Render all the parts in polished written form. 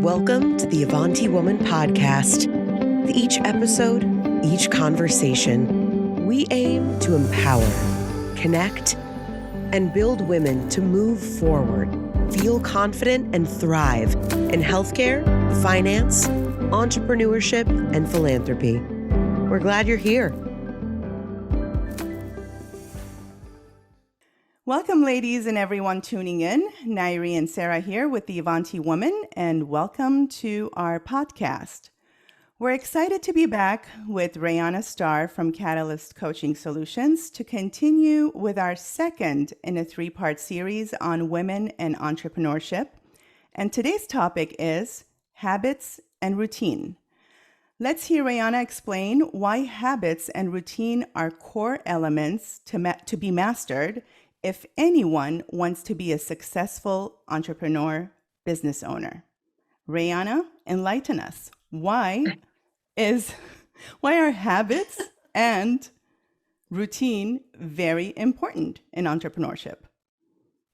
Welcome to the Avanti Woman podcast. With each episode, each conversation, we aim to empower, connect, and build women to move forward, feel confident, and thrive in healthcare, finance, entrepreneurship, and philanthropy. We're glad you're here. Welcome, ladies and everyone tuning in. Nairi and Sarah here with the Avanti Woman, and welcome to our podcast. We're excited to be back with Rayana Starre from Catalyst Coaching Solutions to continue with our second in a three-part series on women and entrepreneurship. And today's topic is habits and routine. Let's hear Rayana explain why habits and routine are core elements to be mastered if anyone wants to be a successful entrepreneur, business owner. Rayana, enlighten us. Why are habits and routine very important in entrepreneurship?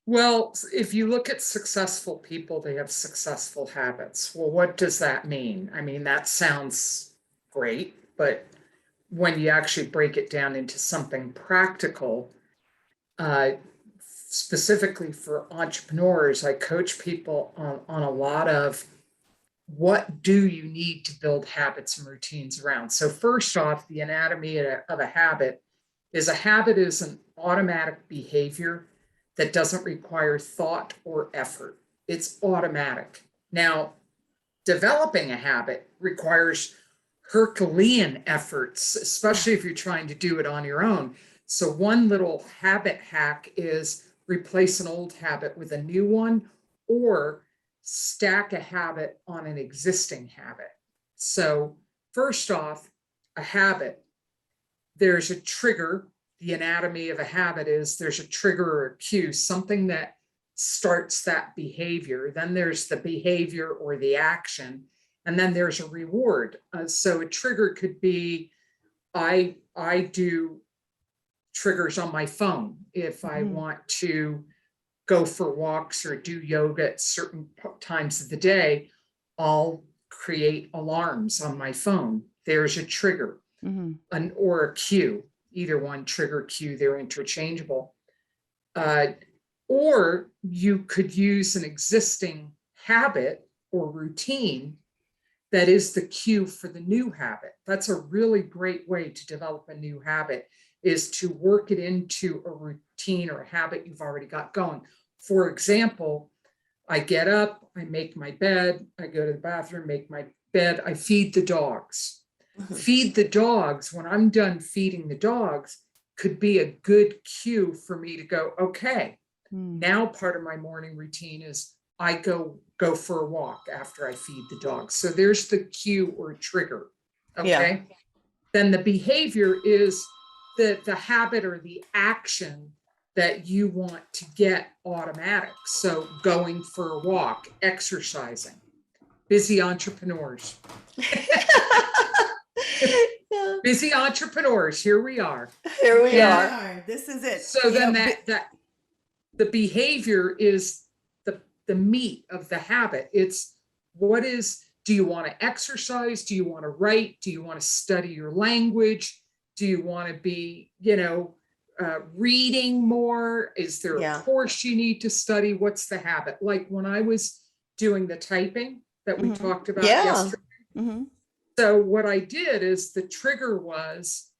Well, if you look at successful people, they have successful habits. Well, what does that mean? I mean, that sounds great, but when you actually break it down into something practical, specifically for entrepreneurs, I coach people on a lot of what do you need to build habits and routines around. So first off, the anatomy of a habit is an automatic behavior that doesn't require thought or effort. It's automatic. Now, developing a habit requires Herculean efforts, especially if you're trying to do it on your own. So one little habit hack is replace an old habit with a new one or stack a habit on an existing habit. So first off, a habit, there's a trigger. The anatomy of a habit is there's a trigger or a cue, something that starts that behavior. Then there's the behavior or the action, and then there's a reward. So a trigger could be, I do triggers on my phone. If I want to go for walks or do yoga at certain times of the day, I'll create alarms on my phone. There's a trigger or a cue. Either one, trigger, cue, they're interchangeable. Or you could use an existing habit or routine that is the cue for the new habit. That's a really great way to develop a new habit, is to work it into a routine or a habit you've already got going. For example, I get up, I make my bed, I go to the bathroom, make my bed, I feed the dogs. Feed the dogs, when I'm done feeding the dogs, could be a good cue for me to go, okay, now part of my morning routine is I go for a walk after I feed the dogs. So there's the cue or trigger, okay? Yeah. Then the behavior is the habit or the action that you want to get automatic. So going for a walk, exercising, busy entrepreneurs. Busy entrepreneurs, here we are. Here we are. This is it. So then that the behavior is the meat of the habit. It's do you want to exercise? Do you want to write? Do you want to study your language? Do you want to be, reading more? Is there a course you need to study? What's the habit? Like when I was doing the typing that we talked about yesterday. So what I did is the trigger was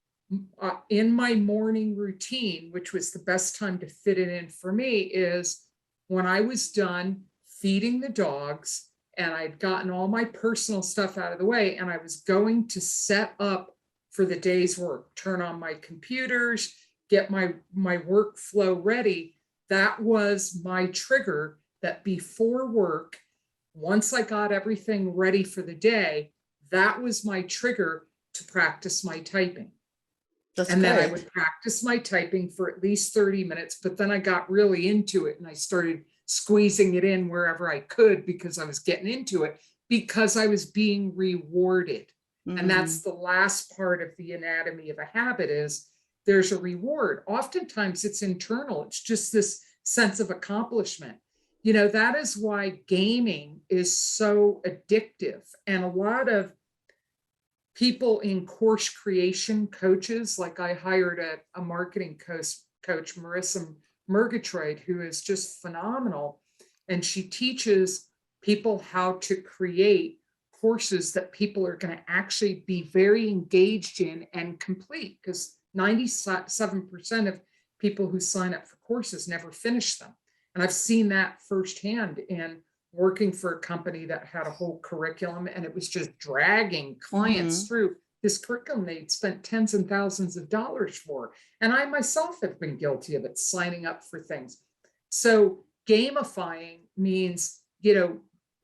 in my morning routine, which was the best time to fit it in for me, is when I was done feeding the dogs and I'd gotten all my personal stuff out of the way and I was going to set up for the day's work, turn on my computers, get my workflow ready. That was my trigger, that before work, once I got everything ready for the day, that was my trigger to practice my typing. Then I would practice my typing for at least 30 minutes, but then I got really into it and I started squeezing it in wherever I could because I was getting into it, because I was being rewarded. And that's the last part of the anatomy of a habit, is there's a reward. Oftentimes it's internal. It's just this sense of accomplishment. that is why gaming is so addictive. And a lot of people in course creation, coaches, like I hired a marketing coach, Marissa Murgatroyd, who is just phenomenal. And she teaches people how to create courses that people are going to actually be very engaged in and complete, because 97% of people who sign up for courses never finish them. And I've seen that firsthand in working for a company that had a whole curriculum, and it was just dragging clients through this curriculum they'd spent tens and thousands of dollars for. And I myself have been guilty of it, signing up for things. So gamifying means,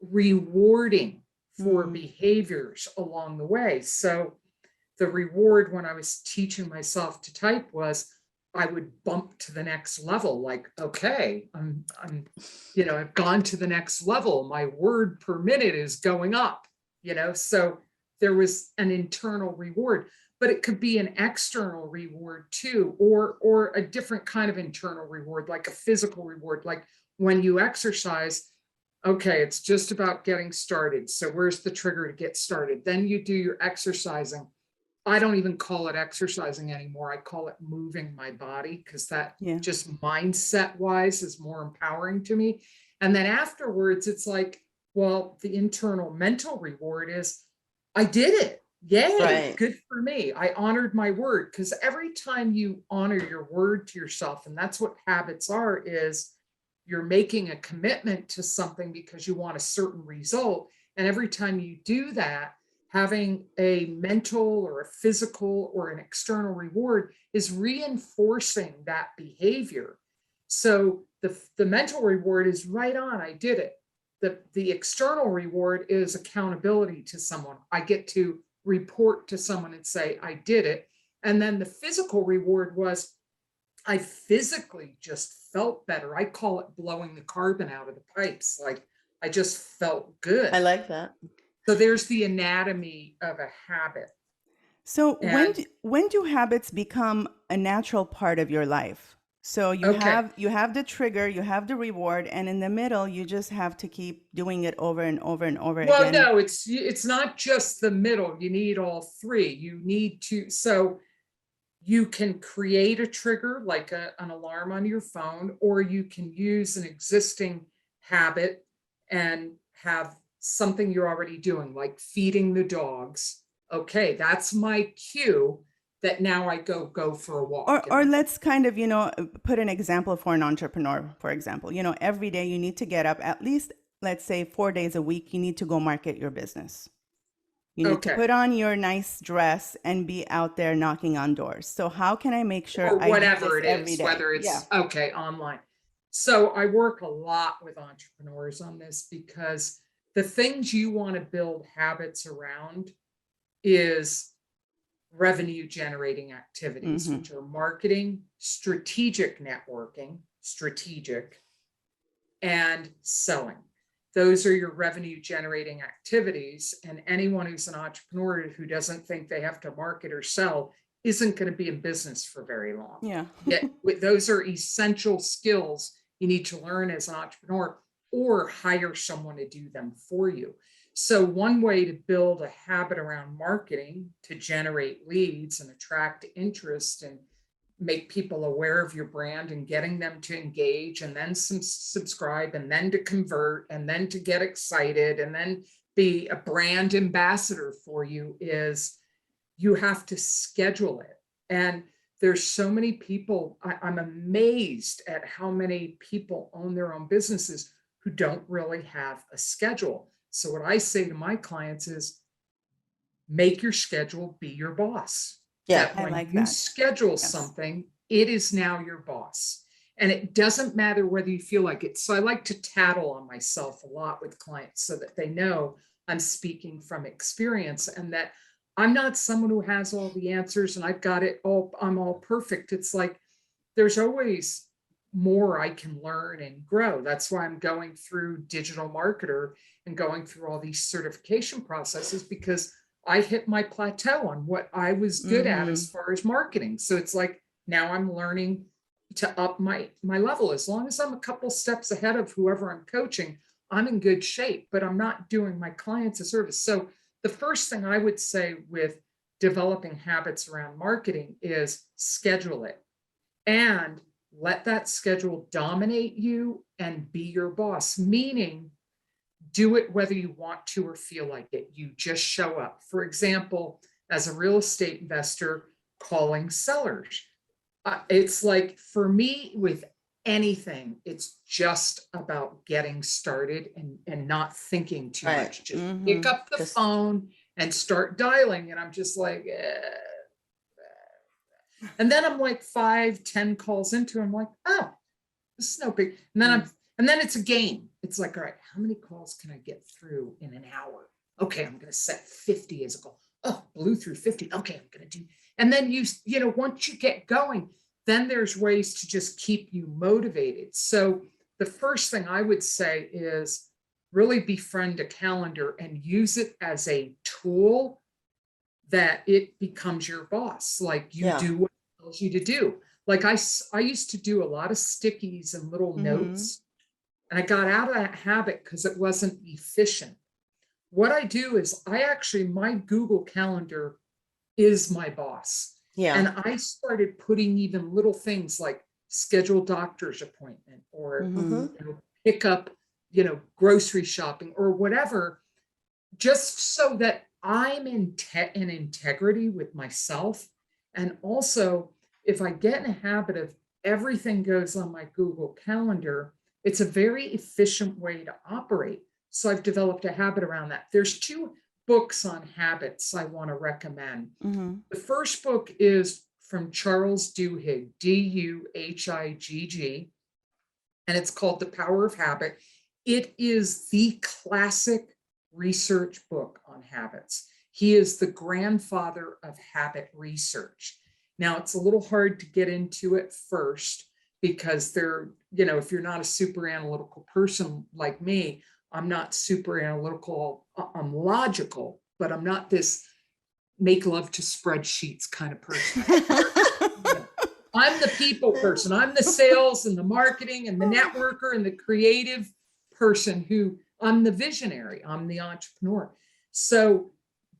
rewarding for behaviors along the way. So the reward when I was teaching myself to type was I would bump to the next level. Like, okay, I've gone to the next level. My word per minute is going up, so there was an internal reward, but it could be an external reward too, or a different kind of internal reward, like a physical reward. Like when you exercise, okay, it's just about getting started. So where's the trigger to get started? Then you do your exercising. I don't even call it exercising anymore. I call it moving my body, because that just mindset wise is more empowering to me. And then afterwards, it's like, well, the internal mental reward is I did it. Yay, right. Good for me. I honored my word, because every time you honor your word to yourself, and that's what habits are, is you're making a commitment to something because you want a certain result. And every time you do that, having a mental or a physical or an external reward is reinforcing that behavior. So the mental reward is right on, I did it. The external reward is accountability to someone. I get to report to someone and say, I did it. And then the physical reward was, I physically just felt better. I call it blowing the carbon out of the pipes. Like I just felt good. I like that. So there's the anatomy of a habit. So when do habits become a natural part of your life? So you have the trigger, you have the reward, and in the middle, you just have to keep doing it over and over and over again. Well, no, it's not just the middle. You need all three. You need to, so you can create a trigger like an alarm on your phone, or you can use an existing habit and have something you're already doing, like feeding the dogs. Okay, that's my cue that now I go for a walk. Or let's kind of, put an example for an entrepreneur, for example. Every day you need to get up at least, let's say 4 days a week, you need to go market your business. You need to put on your nice dress and be out there knocking on doors. So how can I make sure or whatever I do this every it is, day? whether it's online. So I work a lot with entrepreneurs on this, because the things you want to build habits around is revenue generating activities, which are marketing, strategic networking, and selling. Those are your revenue generating activities. And anyone who's an entrepreneur who doesn't think they have to market or sell isn't going to be in business for very long. Yeah. Yet, those are essential skills you need to learn as an entrepreneur, or hire someone to do them for you. So one way to build a habit around marketing to generate leads and attract interest and make people aware of your brand and getting them to engage and then subscribe and then to convert and then to get excited and then be a brand ambassador for you is you have to schedule it. And there's so many people, I'm amazed at how many people own their own businesses who don't really have a schedule. So what I say to my clients is make your schedule be your boss. Yeah, that when you schedule something, it is now your boss. And it doesn't matter whether you feel like it. So I like to tattle on myself a lot with clients so that they know I'm speaking from experience and that I'm not someone who has all the answers and I've got it all, I'm all perfect. It's like there's always more I can learn and grow. That's why I'm going through digital marketer and going through all these certification processes, because I hit my plateau on what I was good at as far as marketing. So it's like now I'm learning to up my level. As long as I'm a couple steps ahead of whoever I'm coaching, I'm in good shape, but I'm not doing my clients a service. So the first thing I would say with developing habits around marketing is schedule it, and let that schedule dominate you and be your boss, meaning do it whether you want to or feel like it. You just show up. For example, as a real estate investor, calling sellers. It's like, for me, with anything, it's just about getting started and not thinking too Right. much. Just pick up the phone and start dialing. And I'm just like, and then I'm like 5-10 calls into it, I'm like, oh, this is no big. And then it's a game. It's like, all right, how many calls can I get through in an hour? Okay, I'm going to set 50 as a goal. Oh, blew through 50. Okay, I'm going to do. And then once you get going, then there's ways to just keep you motivated. So the first thing I would say is really befriend a calendar and use it as a tool that it becomes your boss. Like, you do what it tells you to do. Like I used to do a lot of stickies and little notes, and I got out of that habit because it wasn't efficient. What I do is my Google Calendar is my boss. Yeah. And I started putting even little things like schedule doctor's appointment or pick up, grocery shopping or whatever, just so that I'm in integrity with myself. And also, if I get in a habit of everything goes on my Google Calendar, it's a very efficient way to operate. So I've developed a habit around that. There's 2 books on habits I want to recommend. The first book is from Charles Duhigg, Duhigg, and it's called The Power of Habit. It is the classic research book on habits. He is the grandfather of habit research. Now, it's a little hard to get into it first because if you're not a super analytical person like me, I'm not super analytical, I'm logical, but I'm not this make love to spreadsheets kind of person. I'm the people person. I'm the sales and the marketing and the networker and the creative person I'm the visionary. I'm the entrepreneur. So,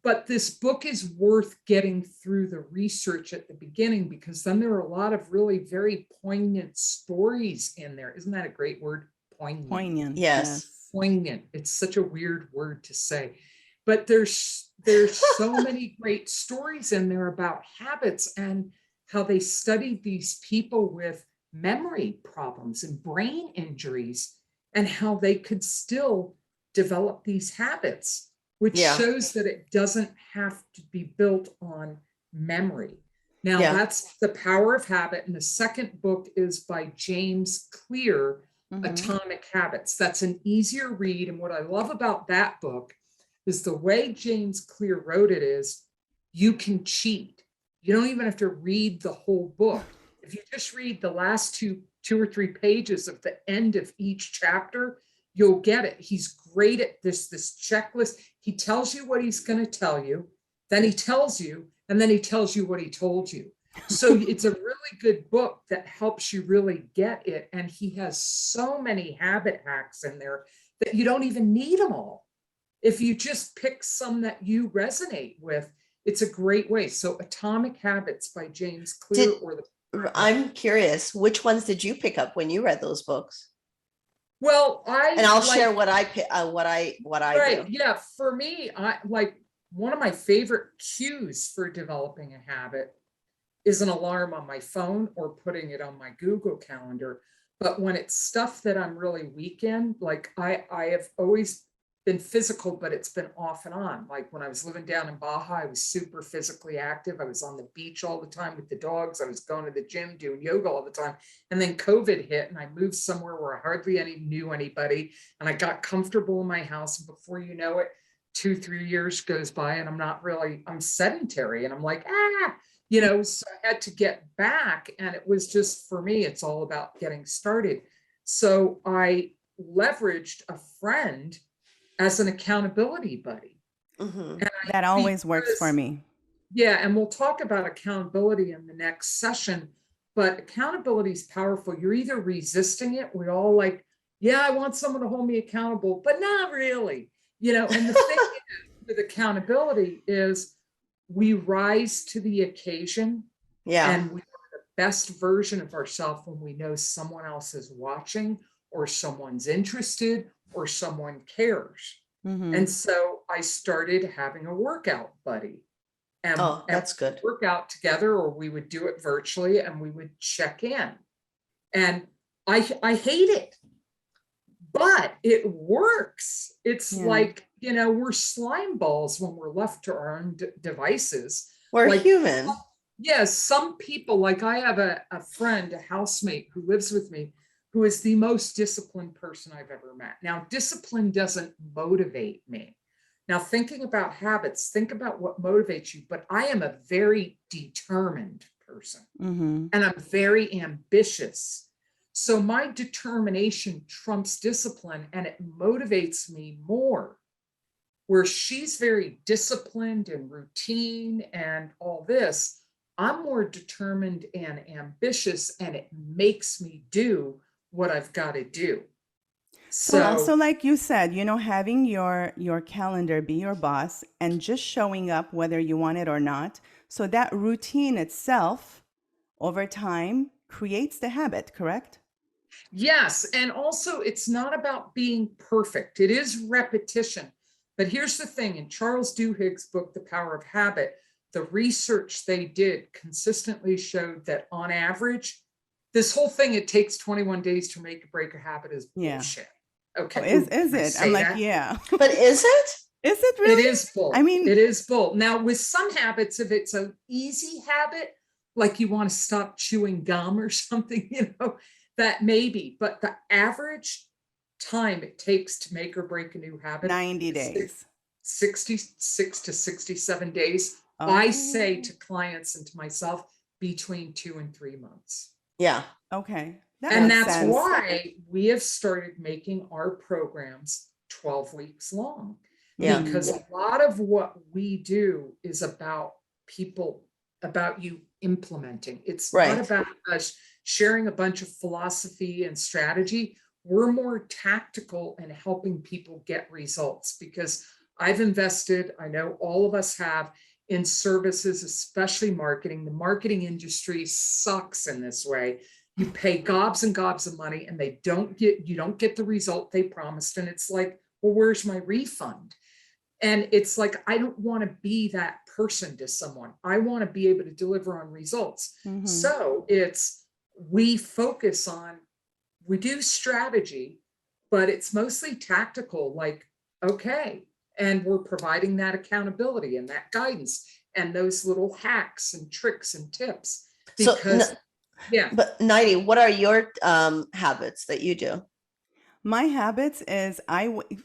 but this book is worth getting through the research at the beginning, because then there are a lot of really very poignant stories in there. Isn't that a great word? Poignant. Yes. Poignant. It's such a weird word to say, but there's so many great stories in there about habits and how they studied these people with memory problems and brain injuries and how they could still develop these habits, which shows that it doesn't have to be built on memory. Now, that's The Power of Habit. And the second book is by James Clear, Atomic Habits. That's an easier read. And what I love about that book is the way James Clear wrote it is you can cheat. You don't even have to read the whole book. If you just read the last two or three pages of the end of each chapter, you'll get it. He's great at this checklist. He tells you what he's going to tell you, then he tells you, and then he tells you what he told you. So it's a really good book that helps you really get it. And he has so many habit hacks in there that you don't even need them all. If you just pick some that you resonate with, it's a great way. So Atomic Habits by James Clear I'm curious, which ones did you pick up when you read those books? Well, I'll share what I do. Yeah, for me, I like one of my favorite cues for developing a habit is an alarm on my phone or putting it on my Google Calendar. But when it's stuff that I'm really weak in, like I have always been physical, but it's been off and on. Like when I was living down in Baja, I was super physically active. I was on the beach all the time with the dogs. I was going to the gym, doing yoga all the time. And then COVID hit and I moved somewhere where I hardly knew anybody. And I got comfortable in my house. And before you know it, 2-3 years goes by and I'm sedentary. And I'm like, so I had to get back. And it was just, for me, it's all about getting started. So I leveraged a friend as an accountability buddy. And that always works for me. Yeah. And we'll talk about accountability in the next session. but accountability is powerful. You're either resisting it. We all like, yeah, I want someone to hold me accountable, but not really, and the thing with accountability is we rise to the occasion and we are the best version of ourselves when we know someone else is watching or someone's interested or someone cares. And so I started having a workout buddy. And that's good. Work out together, or we would do it virtually and we would check in. And I hate it, but it works. It's like, we're slime balls when we're left to our own devices. We're like, human. Yes, some people, like I have a friend, a housemate who lives with me, who is the most disciplined person I've ever met. Now, discipline doesn't motivate me. Now, thinking about habits, think about what motivates you, but I am a very determined person and I'm very ambitious. So my determination trumps discipline and it motivates me more. Where she's very disciplined and routine and all this, I'm more determined and ambitious and it makes me do what I've got to do. So like you said, having your calendar be your boss and just showing up whether you want it or not. So that routine itself over time creates the habit, correct? Yes. And also it's not about being perfect. It is repetition. But here's the thing, in Charles Duhigg's book, The Power of Habit, the research they did consistently showed that on average, this whole thing, it takes 21 days to make or break a habit is bullshit. Okay. Oh, is it? I'm like, yeah. But is it? Is it really? It is bull. I mean, it is bull. Now, with some habits, if it's an easy habit, like you want to stop chewing gum or something, that maybe, but the average time it takes to make or break a new habit, 90 days, 66 to 67 days. I say to clients and to myself, between 2 and 3 months. Yeah. Okay. That's why we have started making our programs 12 weeks long. Yeah. Because a lot of what we do is about people, about you implementing. It's not about us sharing a bunch of philosophy and strategy. We're more tactical in helping people get results because I've invested, I know all of us have, in services, especially marketing. The marketing industry sucks in this way. You pay gobs and gobs of money and you don't get the result they promised. And it's like, well, where's my refund? And it's like, I don't want to be that person to someone. I want to be able to deliver on results. So we focus on, we do strategy, but it's mostly tactical, like, okay. And we're providing that accountability and that guidance and those little hacks and tricks and tips. Because, But Nighty, what are your habits that you do? My habits is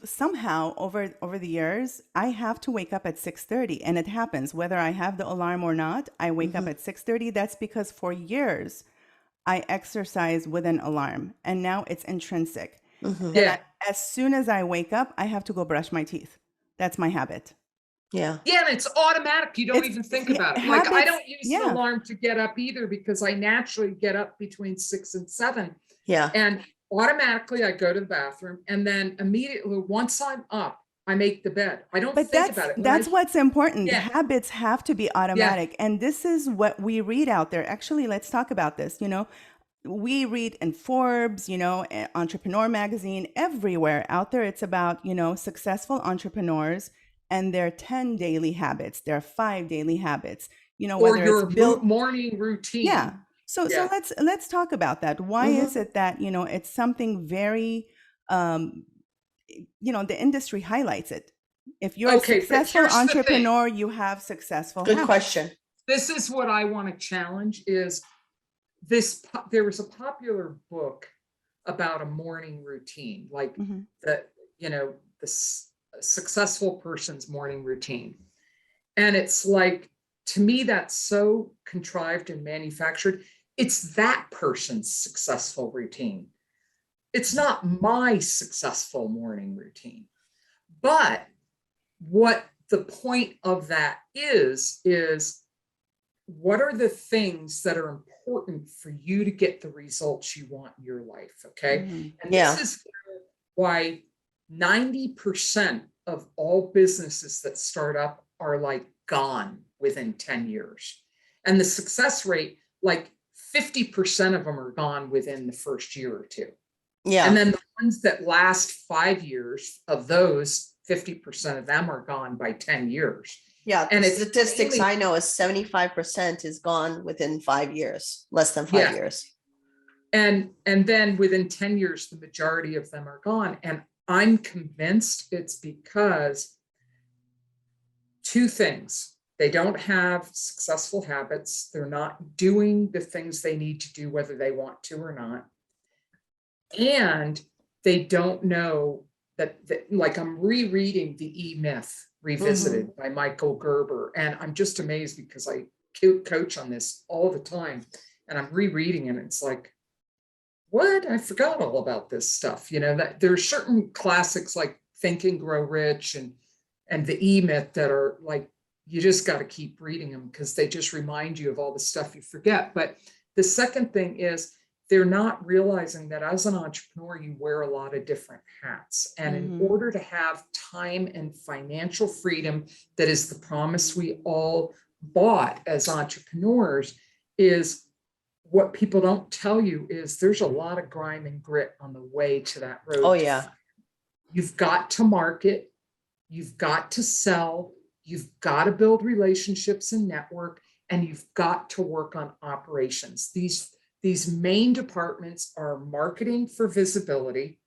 somehow over the years, I have to wake up at 6:30 and it happens whether I have the alarm or not. I wake up at 6:30. That's because for years I exercise with an alarm and now it's intrinsic. As soon as I wake up, I have to go brush my teeth. That's my habit. Yeah, and it's automatic. You don't even think about it. Like I don't use the alarm to get up either because I naturally get up between 6 and 7. Yeah. And automatically I go to the bathroom and then immediately once I'm up, I make the bed. I don't think about it. That's what's important. Habits have to be automatic. And this is what we read out there. Actually, let's talk about this. We read in Forbes, Entrepreneur magazine, everywhere out there. It's about, successful entrepreneurs and their 10 daily habits, their 5 daily habits, or your morning routine. Yeah. So let's talk about that. Why is it that, it's something very, the industry highlights it. If you're a successful entrepreneur, you have successful habits. Good question. This is what I want to challenge is there was a popular book about a morning routine, like the successful person's morning routine. And it's like, to me, that's so contrived and manufactured. It's that person's successful routine. It's not my successful morning routine. But what the point of that is what are the things that are important for you to get the results you want in your life? Okay. And this is why 90% of all businesses that start up are like gone within 10 years. And the success rate, like 50% of them are gone within the first year or two. Yeah. And then the ones that last 5 years, of those, 50% of them are gone by 10 years. Yeah. And the it's statistics really, I know is 75% is gone within 5 years, less than 5 years. And then within 10 years, the majority of them are gone. And I'm convinced it's because two things. They don't have successful habits. They're not doing the things they need to do, whether they want to or not. And they don't know that like I'm rereading The E-Myth Revisited by Michael Gerber. And I'm just amazed because I coach on this all the time. And I'm rereading it. And it's like, what? I forgot all about this stuff. You know, that there are certain classics like Think and Grow Rich and The E-Myth that are like, you just got to keep reading them because they just remind you of all the stuff you forget. But the second thing is they're not realizing that as an entrepreneur, you wear a lot of different hats. And in order to have time and financial freedom, that is the promise we all bought as entrepreneurs, is what people don't tell you is there's a lot of grime and grit on the way to that road. Oh, yeah. You've got to market, you've got to sell, you've got to build relationships and network, and you've got to work on operations. These main departments are marketing for visibility,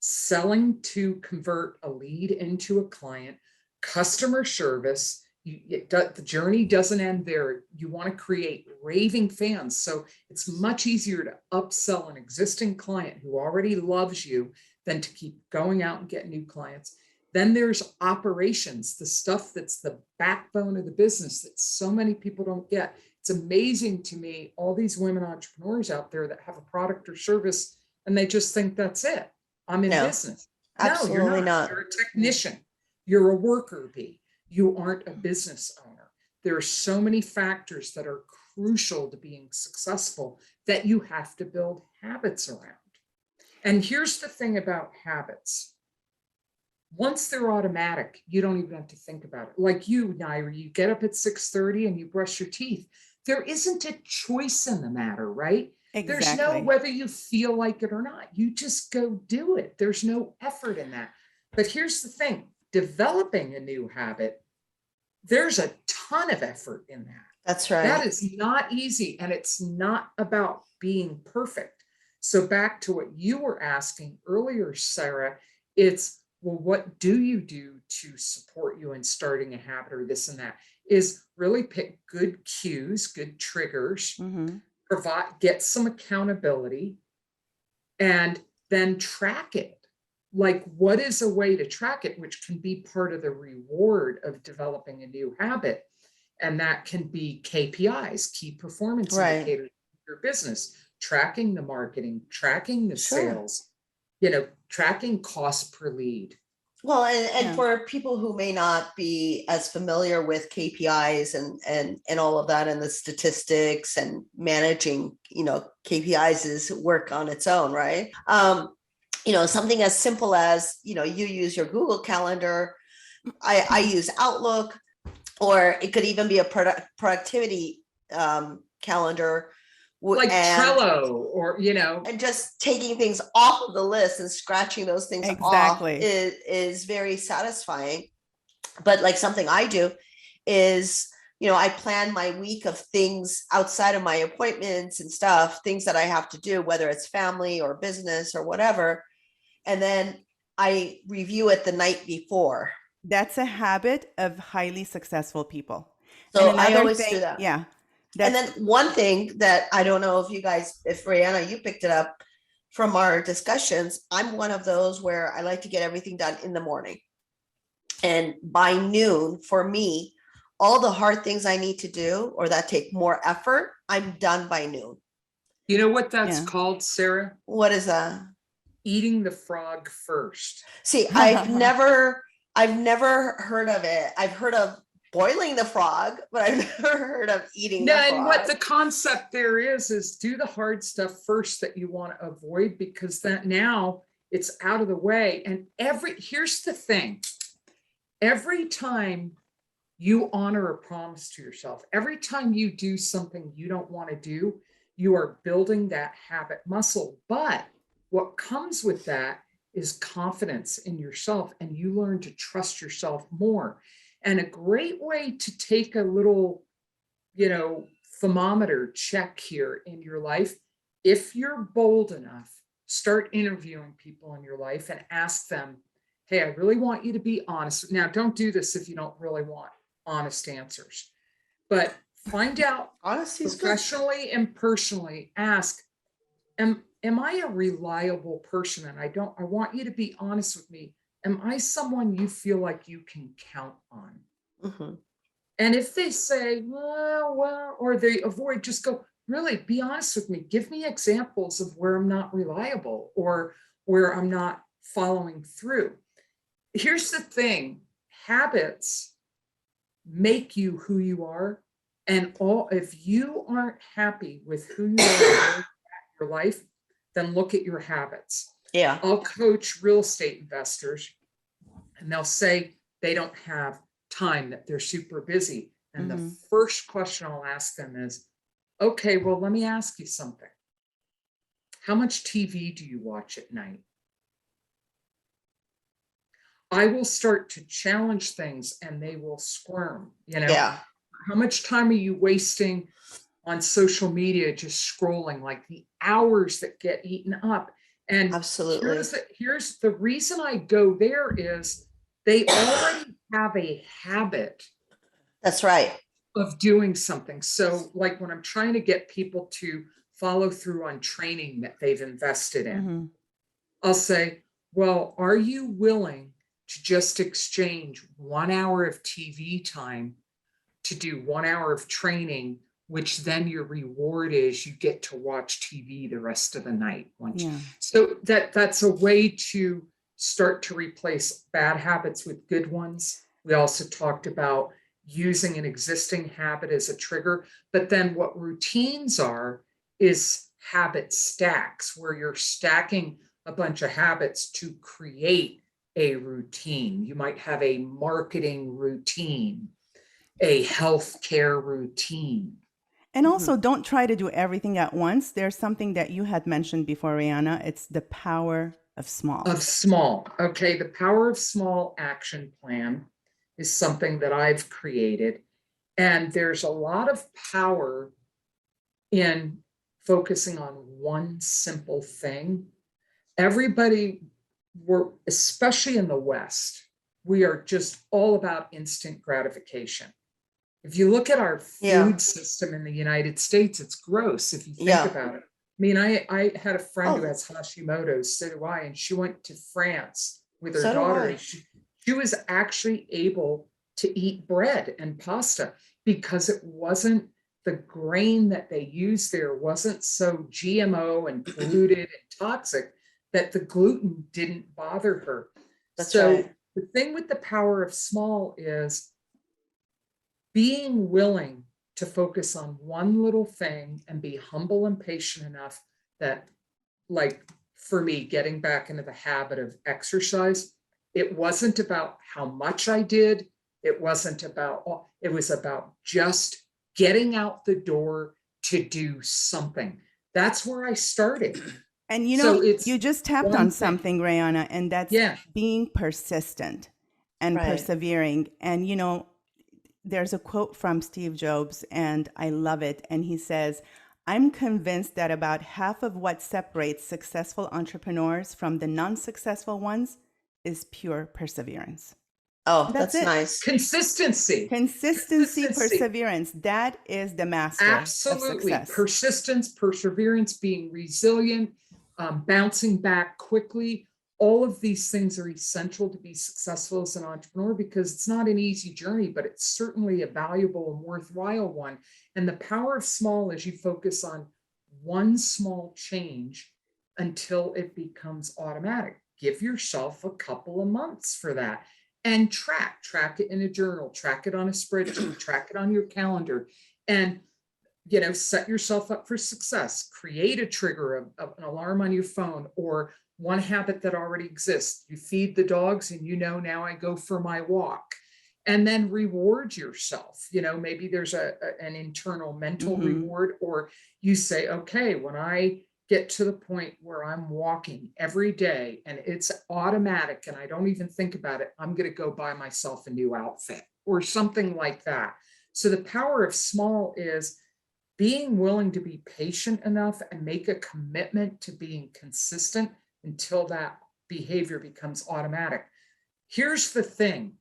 selling to convert a lead into a client, customer service. The journey doesn't end there. You want to create raving fans. So it's much easier to upsell an existing client who already loves you than to keep going out and get new clients. Then there's operations, the stuff that's the backbone of the business that so many people don't get. It's amazing to me, all these women entrepreneurs out there that have a product or service and they just think that's it. I'm in business. Absolutely No, you're not. You're a technician. You're a worker bee. You aren't a business owner. There are so many factors that are crucial to being successful that you have to build habits around. And here's the thing about habits. Once they're automatic, you don't even have to think about it. Like you, Naira, you get up at 6:30 and you brush your teeth. There isn't a choice in the matter, right? Exactly. There's no whether you feel like it or not. You just go do it. There's no effort in that. But here's the thing, developing a new habit, there's a ton of effort in that. That's right. That is not easy. And it's not about being perfect. So back to what you were asking earlier, Sarah, it's, well, what do you do to support you in starting a habit or this and that? Is really pick good cues, good triggers, get some accountability, and then track it. Like, what is a way to track it, which can be part of the reward of developing a new habit? And that can be KPIs, key performance indicators of your business, tracking the marketing, tracking the sales, tracking cost per lead. Well, and for people who may not be as familiar with KPIs and all of that and the statistics and managing, KPIs is work on its own, right? Something as simple as, you use your Google Calendar, I use Outlook, or it could even be a productivity calendar. Like Trello or, and just taking things off of the list and scratching those things off is very satisfying. But like something I do is, I plan my week of things outside of my appointments and stuff, things that I have to do, whether it's family or business or whatever. And then I review it the night before. That's a habit of highly successful people. So I always do that. Yeah. And then one thing that I don't know if Rayana, you picked it up from our discussions, I'm one of those where I like to get everything done in the morning. And by noon, for me, all the hard things I need to do or that take more effort, I'm done by noon. You know what that's called, Sarah? What is that? Eating the frog first. See, I've never heard of it. I've heard of boiling the frog, but I've never heard of eating No, the frog. and what the concept there is do the hard stuff first that you want to avoid, because that now it's out of the way. And here's the thing, every time you honor a promise to yourself, every time you do something you don't want to do, you are building that habit muscle. But what comes with that is confidence in yourself, and you learn to trust yourself more. And a great way to take a little, thermometer check here in your life, if you're bold enough, start interviewing people in your life and ask them, hey, I really want you to be honest. Now, don't do this if you don't really want honest answers, but find out professionally and personally, ask, am I a reliable person? And I want you to be honest with me. Am I someone you feel like you can count on? Mm-hmm. And if they say, well, or they avoid, just go, really be honest with me. Give me examples of where I'm not reliable or where I'm not following through. Here's the thing, habits make you who you are. And if you aren't happy with who you are in your life, then look at your habits. Yeah. I'll coach real estate investors and they'll say they don't have time, that they're super busy. And the first question I'll ask them is, okay, well, let me ask you something. How much TV do you watch at night? I will start to challenge things and they will squirm, Yeah. How much time are you wasting on social media, just scrolling, like the hours that get eaten up? And absolutely, here's the reason I go there is they already have a habit. That's right. Of doing something. So like when I'm trying to get people to follow through on training that they've invested in, I'll say, well, are you willing to just exchange 1 hour of TV time to do 1 hour of training, which then your reward is you get to watch TV the rest of the night. So that's a way to start to replace bad habits with good ones. We also talked about using an existing habit as a trigger, but then what routines are is habit stacks, where you're stacking a bunch of habits to create a routine. You might have a marketing routine, a healthcare routine. And also, don't try to do everything at once. There's something that you had mentioned before, Rayana. It's the power of small. Okay, the power of small action plan is something that I've created. And there's a lot of power in focusing on one simple thing. Especially in the West, we are just all about instant gratification. If you look at our food system in the United States, it's gross if you think about it. I mean, I had a friend who has Hashimoto's, so do I, and she went to France with her daughter. And she was actually able to eat bread and pasta because it wasn't, the grain that they used there wasn't so GMO and polluted and toxic that the gluten didn't bother her. The thing with the power of small is being willing to focus on one little thing and be humble and patient enough that, like for me, getting back into the habit of exercise, it wasn't about how much I did. It was about just getting out the door to do something. That's where I started. And you just tapped on something, Rayana, and that's being persistent and persevering. And, there's a quote from Steve Jobs, and I love it. And he says, I'm convinced that about half of what separates successful entrepreneurs from the non-successful ones is pure perseverance. Oh, that's nice. Consistency, perseverance. That is the master of success. Persistence, perseverance, being resilient, bouncing back quickly. All of these things are essential to be successful as an entrepreneur, because it's not an easy journey, but it's certainly a valuable and worthwhile one. And the power of small is you focus on one small change until it becomes automatic. Give yourself a couple of months for that. and track it in a journal, track it on a spreadsheet, track it on your calendar, and set yourself up for success. Create a trigger of an alarm on your phone, or one habit that already exists. You feed the dogs and now I go for my walk. And then reward yourself. Maybe there's an internal mental reward, or you say, okay, when I get to the point where I'm walking every day and it's automatic and I don't even think about it, I'm going to go buy myself a new outfit or something like that. So the power of small is being willing to be patient enough and make a commitment to being consistent until that behavior becomes automatic. Here's the thing.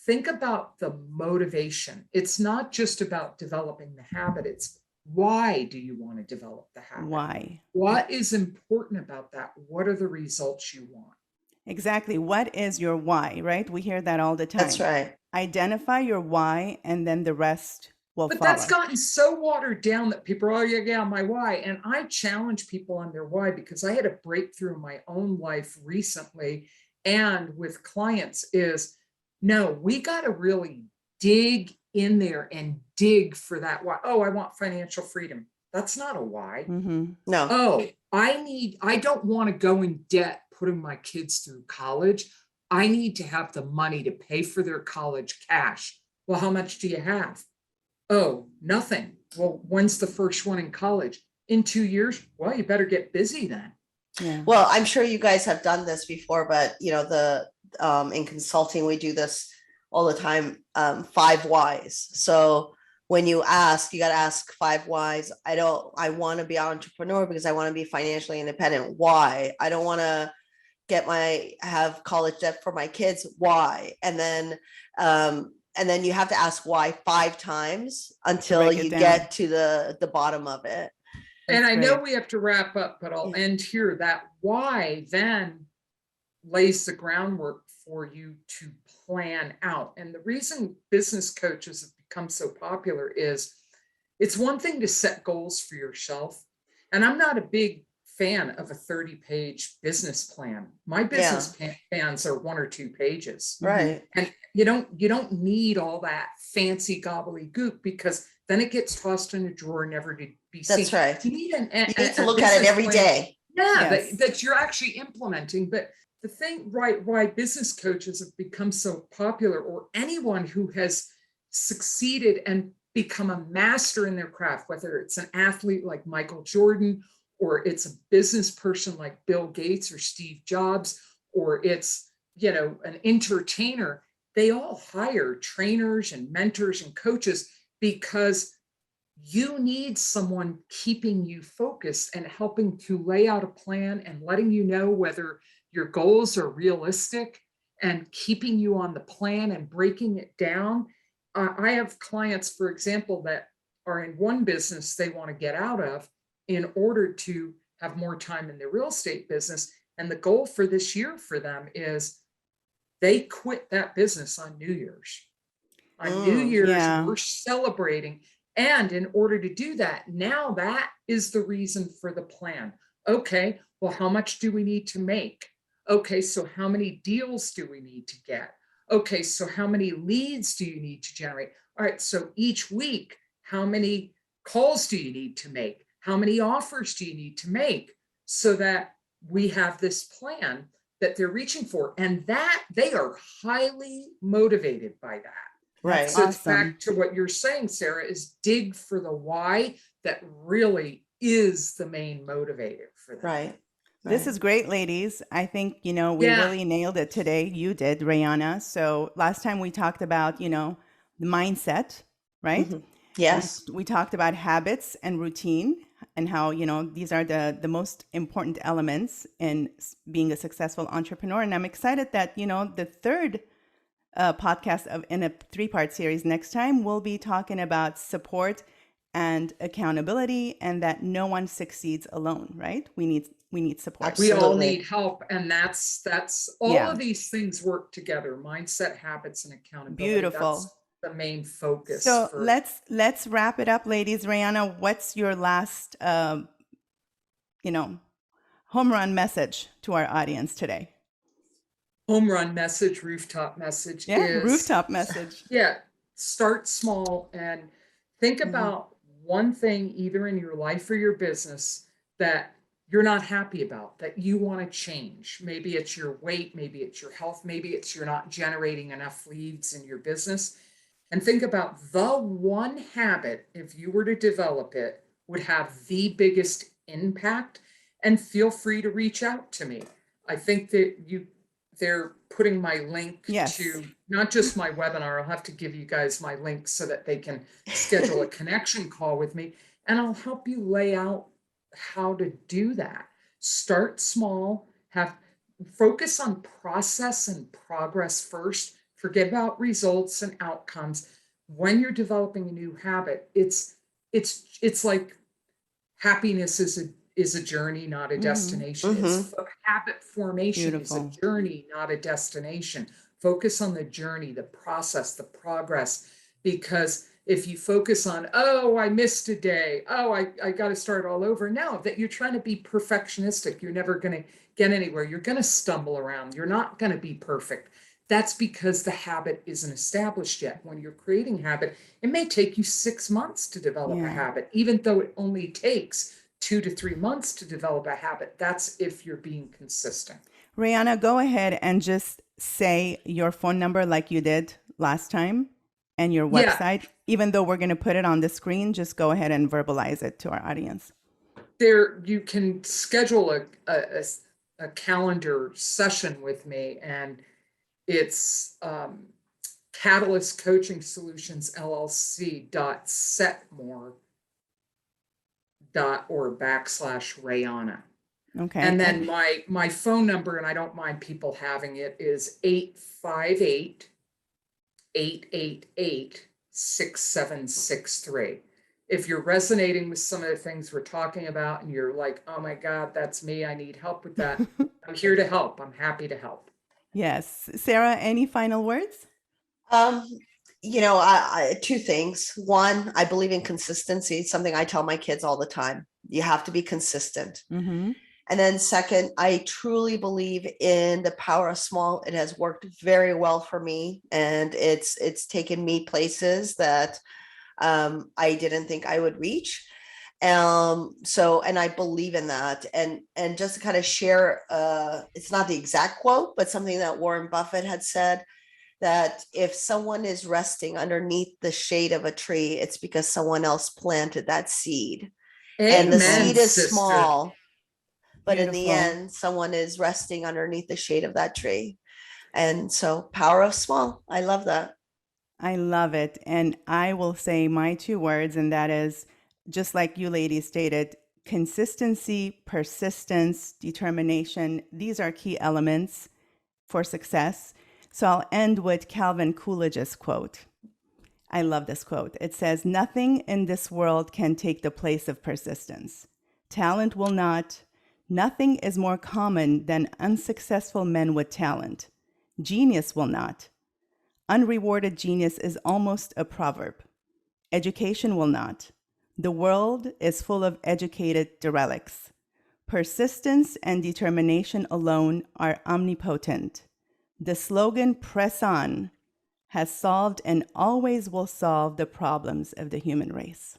Think about the motivation. It's not just about developing the habit. It's why do you want to develop the habit? Why? What is important about that? What are the results you want? Exactly. What is your why, right? We hear that all the time. That's right. Identify your why, and then the rest will But follow. that's gotten so watered down that people are, my why. And I challenge people on their why, because I had a breakthrough in my own life recently and with clients is, no, we got to really dig in there and dig for that why. Oh, I want financial freedom. That's not a why. No. Oh, I don't want to go in debt putting my kids through college. I need to have the money to pay for their college cash. Well, how much do you have? Oh, nothing. Well, when's the first one in college? In 2 years? Well, you better get busy then. Yeah. Well, I'm sure you guys have done this before, but in consulting, we do this all the time. 5 whys. So when you ask, you got to ask 5 whys. I want to be an entrepreneur because I want to be financially independent. Why? I don't want to have college debt for my kids. Why? And then you have to ask why 5 times until you get to the bottom of it. And I know we have to wrap up, but I'll end here. That why then lays the groundwork for you to plan out. And the reason business coaches have become so popular is it's one thing to set goals for yourself. And I'm not a big fan of a 30-page business plan. My business plans are 1 or 2 pages. Right. And you don't need all that fancy gobbledygook, because then it gets tossed in a drawer, never to be seen. That's right. You need you need to look at it every day. Yeah, yes. that you're actually implementing. But the thing, right, why business coaches have become so popular, or anyone who has succeeded and become a master in their craft, whether it's an athlete like Michael Jordan, or it's a business person like Bill Gates or Steve Jobs, or it's, an entertainer, they all hire trainers and mentors and coaches because you need someone keeping you focused and helping to lay out a plan and letting you know whether your goals are realistic and keeping you on the plan and breaking it down. I have clients, for example, that are in one business they want to get out of in order to have more time in the real estate business. And the goal for this year for them is they quit that business on New Year's. On New Year's, we're celebrating. And in order to do that, now that is the reason for the plan. Okay, well, how much do we need to make? Okay, so how many deals do we need to get? Okay, so how many leads do you need to generate? All right, so each week, how many calls do you need to make? How many offers do you need to make, so that we have this plan that they're reaching for? And that they are highly motivated by that. Right. So it's back to what you're saying, Sarah, is dig for the why that really is the main motivator for them. Right. This is great, ladies. I think, we really nailed it today. You did, Rayana. So last time we talked about, the mindset, right? Mm-hmm. Yes. We talked about habits and routine, and how, these are the most important elements in being a successful entrepreneur. And I'm excited that, the third podcast in a 3-part series next time, we'll be talking about support and accountability, and that no one succeeds alone, right? We need support. Absolutely. We all need help. And that's all of these things work together: mindset, habits, and accountability. Beautiful. That's the main focus. So let's wrap it up, ladies. Rayana, what's your last home run message to our audience today? home run message, rooftop message is rooftop message. Yeah, start small and think about one thing either in your life or your business that you're not happy about, that you want to change. Maybe it's your weight, maybe it's your health, maybe it's you're not generating enough leads in your business. And think about the one habit, if you were to develop it, would have the biggest impact. And feel free to reach out to me. I think that they're putting my link to not just my webinar. I'll have to give you guys my link so that they can schedule a connection call with me, and I'll help you lay out how to do that. Start small, focus on process and progress first. Forget about results and outcomes. When you're developing a new habit, it's like happiness is a journey, not a destination. Habit formation is a journey, not a destination. Focus on the journey, the process, the progress, because if you focus on, oh, I missed a day, oh, I got to start all over now, that you're trying to be perfectionistic, you're never going to get anywhere. You're going to stumble around. You're not going to be perfect. That's because the habit isn't established yet. When you're creating habit, it may take you 6 months to develop a habit, even though it only takes 2 to 3 months to develop a habit. That's if you're being consistent. Rayana, go ahead and just say your phone number like you did last time and your website. Even though we're going to put it on the screen, just go ahead and verbalize it to our audience. There, you can schedule a calendar session with me, and it's Catalyst Coaching Solutions LLC.setmore.org/Rayana. Okay. And then my phone number, and I don't mind people having it, is 858-888-6763. If you're resonating with some of the things we're talking about and you're like, oh my God, that's me, I need help with that, I'm here to help. I'm happy to help. Yes. Sarah, any final words? Two things. One, I believe in consistency. It's something I tell my kids all the time. You have to be consistent. And then second, I truly believe in the power of small. It has worked very well for me, and it's taken me places that I didn't think I would reach. And I believe in that. And just to kind of share, it's not the exact quote, but something that Warren Buffett had said, that if someone is resting underneath the shade of a tree, it's because someone else planted that seed. Amen, and the seed is sister. small, but Beautiful. in the end, someone is resting underneath the shade of that tree. And so power of small. I love that. I love it. And I will say my 2 words, and that is, just like you ladies stated, consistency, persistence, determination. These are key elements for success. So I'll end with Calvin Coolidge's quote. I love this quote. It says, "Nothing in this world can take the place of persistence. Talent will not. Nothing is more common than unsuccessful men with talent. Genius will not. Unrewarded genius is almost a proverb. Education will not. The world is full of educated derelicts. Persistence and determination alone are omnipotent. The slogan, 'Press on,' has solved and always will solve the problems of the human race."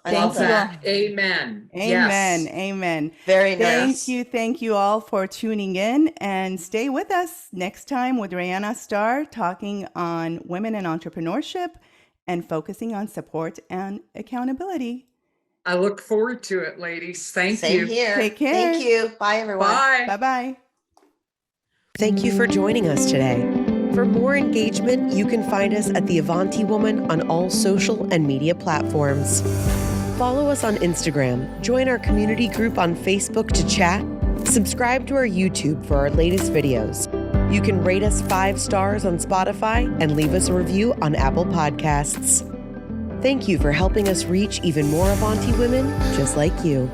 I love that. Amen. Amen. Yes. Amen. Very nice. Thank you all for tuning in, and stay with us next time with Rayana Starre, talking on women in entrepreneurship and focusing on support and accountability. I look forward to it, ladies. Thank Same you. here. Take care. Thank you. Bye, everyone. Bye. Bye-bye. Thank you for joining us today. For more engagement, you can find us at The Avanti Woman on all social and media platforms. Follow us on Instagram, join our community group on Facebook to chat, subscribe to our YouTube for our latest videos. You can rate us 5 stars on Spotify and leave us a review on Apple Podcasts. Thank you for helping us reach even more Avanti women just like you.